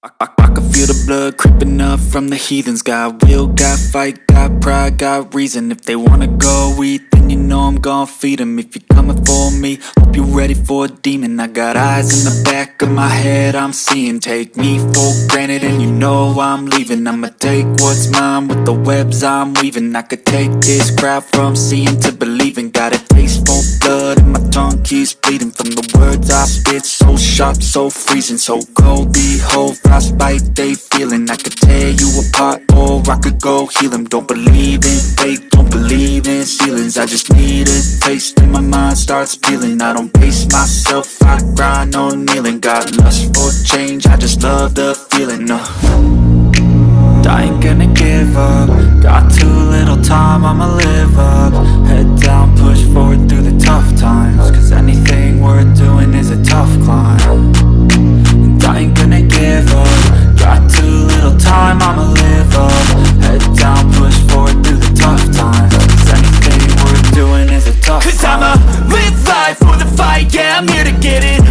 I can feel the blood creeping up from the heathens. Got will, got fight, got pride, got reason. If they wanna go eat, then you know I'm gon' feed them. If you're coming for me, hope you're ready for a demon. I got eyes in the back of my head, I'm seeing. Take me for granted and you know I'm leaving. I'ma take what's mine with the webs I'm weaving. I could take this crowd from seeing to believing. Got a taste for blood and my tongue keeps bleeding from the words I spit. So sharp, so freezing, so cold. Behold, frostbite they feeling. I could tear you apart or I could go heal them. Don't believe in fate, don't believe in ceilings. I just need a taste and my mind starts peeling. I don't pace myself, I grind on kneeling. Got lust for change, I just love the feeling. I ain't gonna give up. Got too little time, I'ma live up. Head down, push forward through the tough times. Cause anything worth doing is a tough climb. And I ain't gonna give up. Got too little time, I'ma live up. Head down, push forward through the tough times. Cause anything worth doing is a tough climb. Cause I'ma live life for the fight, yeah, I'm here to get it.